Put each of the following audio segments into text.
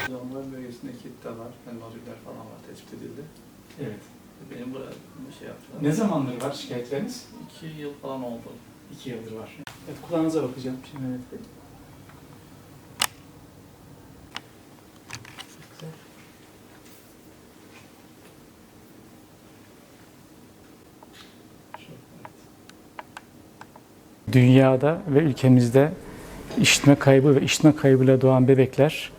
Onların bölgesinde kitle var, yani nodüller falan var, tespit edildi. Evet. Benim buraya şey yaptılar. Ne zamandır var şikayetleriniz? 2 yıl falan oldu. 2 yıldır var. Evet, kulağınıza bakacağım şimdi Mehmet Bey. Güzel. Dünyada ve ülkemizde işitme kaybı ve işitme kaybıyla doğan bebekler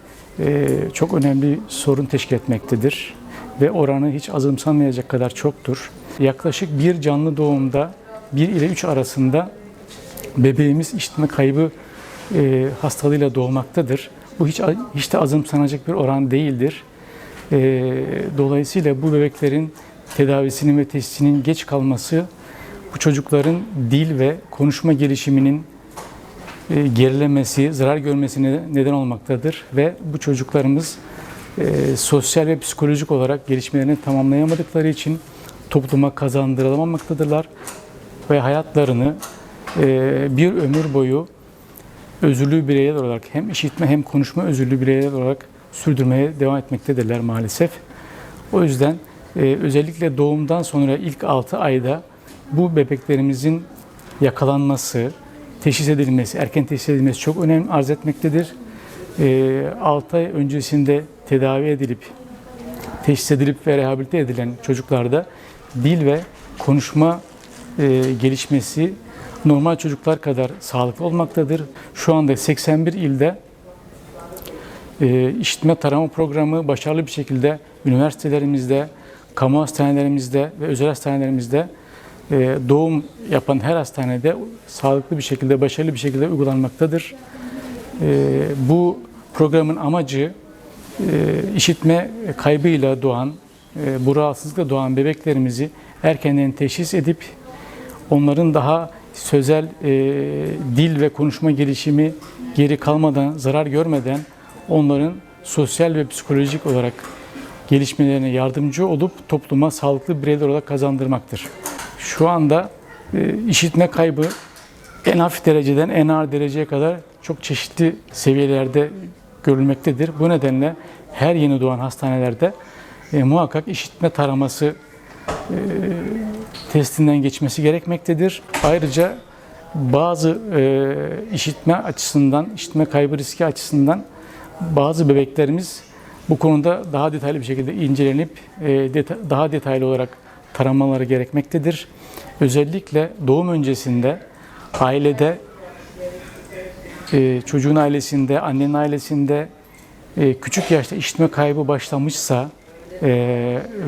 çok önemli sorun teşkil etmektedir ve oranı hiç azımsanmayacak kadar çoktur. Yaklaşık bir canlı doğumda 1 ile 3 arasında bebeğimiz işitme kaybı hastalığıyla doğmaktadır. Bu hiç de azımsanacak bir oran değildir. Dolayısıyla bu bebeklerin tedavisinin ve teşhisinin geç kalması bu çocukların dil ve konuşma gelişiminin gerilemesi, zarar görmesine neden olmaktadır ve bu çocuklarımız sosyal ve psikolojik olarak gelişmelerini tamamlayamadıkları için topluma kazandırılamaktadırlar ve hayatlarını bir ömür boyu özürlü bireyler olarak hem işitme hem konuşma özürlü bireyler olarak sürdürmeye devam etmektedirler maalesef. O yüzden özellikle doğumdan sonra ilk 6 ayda bu bebeklerimizin yakalanması, teşhis edilmesi, erken teşhis edilmesi çok önem arz etmektedir. 6 ay öncesinde tedavi edilip, teşhis edilip ve rehabilite edilen çocuklarda dil ve konuşma gelişmesi normal çocuklar kadar sağlıklı olmaktadır. Şu anda 81 ilde işitme tarama programı başarılı bir şekilde üniversitelerimizde, kamu hastanelerimizde ve özel hastanelerimizde doğum yapan her hastanede sağlıklı bir şekilde, başarılı bir şekilde uygulanmaktadır. Bu programın amacı işitme kaybıyla doğan, bu rahatsızlıkla doğan bebeklerimizi erkenden teşhis edip onların daha sözel dil ve konuşma gelişimi geri kalmadan, zarar görmeden onların sosyal ve psikolojik olarak gelişmelerine yardımcı olup topluma sağlıklı bireyler olarak kazandırmaktır. Şu anda işitme kaybı en hafif dereceden en ağır dereceye kadar çok çeşitli seviyelerde görülmektedir. Bu nedenle her yeni doğan hastanelerde muhakkak işitme taraması testinden geçmesi gerekmektedir. Ayrıca bazı işitme açısından, işitme kaybı riski açısından bazı bebeklerimiz bu konuda daha detaylı bir şekilde incelenip daha detaylı olarak taramaları gerekmektedir. Özellikle doğum öncesinde ailede, çocuğun ailesinde, annenin ailesinde küçük yaşta işitme kaybı başlamışsa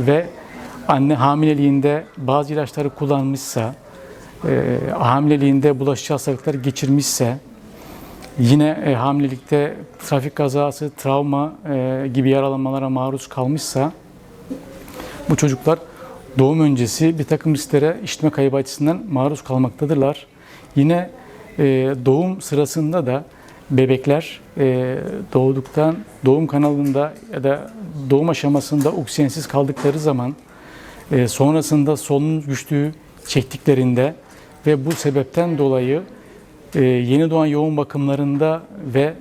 ve anne hamileliğinde bazı ilaçları kullanmışsa, hamileliğinde bulaşıcı hastalıklar geçirmişse, yine hamilelikte trafik kazası, travma gibi yaralanmalara maruz kalmışsa, bu çocuklar doğum öncesi bir takım risklere işitme kaybı açısından maruz kalmaktadırlar. Yine doğum sırasında da bebekler doğduktan, doğum kanalında ya da doğum aşamasında oksijensiz kaldıkları zaman sonrasında solunum güçlüğü çektiklerinde ve bu sebepten dolayı yeni doğan yoğun bakımlarında ve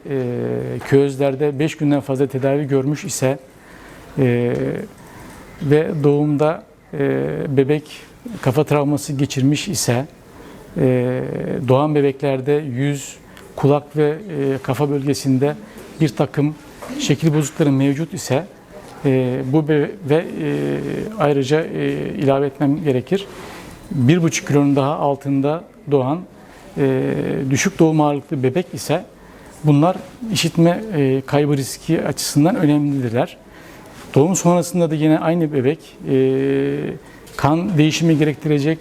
küvezlerde 5 günden fazla tedavi görmüş ise ve doğumda bebek kafa travması geçirmiş ise doğan bebeklerde yüz, kulak ve kafa bölgesinde bir takım şekil bozuklukları mevcut ise ayrıca ilave etmem gerekir. 1,5 kilonun daha altında doğan düşük doğum ağırlıklı bebek ise bunlar işitme kaybı riski açısından önemlidirler. Doğum sonrasında da yine aynı bebek kan değişimi gerektirecek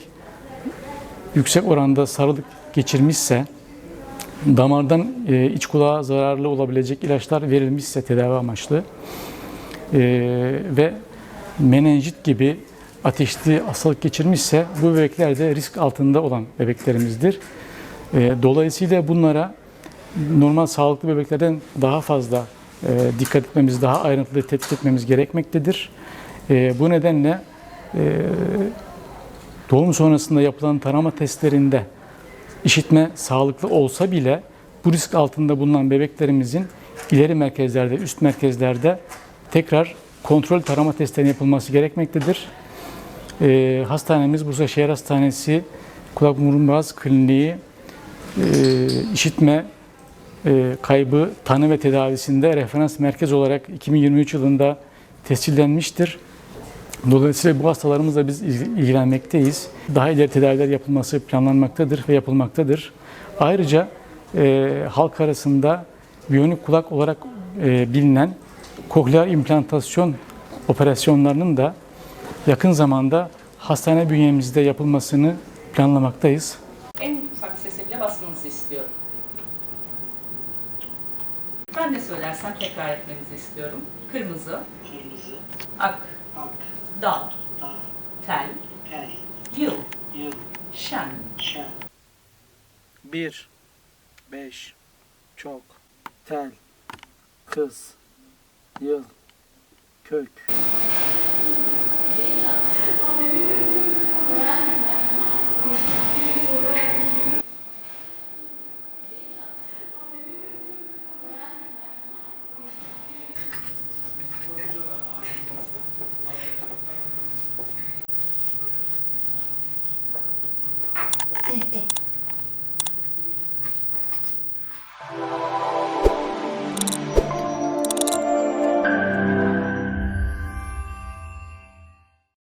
yüksek oranda sarılık geçirmişse, damardan iç kulağa zararlı olabilecek ilaçlar verilmişse tedavi amaçlı ve menenjit gibi ateşli hastalık geçirmişse bu bebekler de risk altında olan bebeklerimizdir. Dolayısıyla bunlara normal sağlıklı bebeklerden daha fazla dikkat etmemiz, daha ayrıntılı tetkik etmemiz gerekmektedir. Bu nedenle doğum sonrasında yapılan tarama testlerinde işitme sağlıklı olsa bile bu risk altında bulunan bebeklerimizin ileri merkezlerde, üst merkezlerde tekrar kontrol tarama testlerinin yapılması gerekmektedir. Hastanemiz Bursa Şehir Hastanesi Kulak Burun Boğaz Kliniği işitme kaybı tanı ve tedavisinde referans merkez olarak 2023 yılında tescillenmiştir. Dolayısıyla bu hastalarımızla biz ilgilenmekteyiz. Daha ileri tedaviler yapılması planlanmaktadır ve yapılmaktadır. Ayrıca halk arasında biyonik kulak olarak bilinen koklear implantasyon operasyonlarının da yakın zamanda hastane bünyemizde yapılmasını planlamaktayız. En ufak sese bile basmanızı istiyorum. Ben de söylersem tekrar etmenizi istiyorum. Kırmızı, ak, dal, tel, yıl, şen. 1, 5, çok, tel, kız, yıl, kök. 네, 네.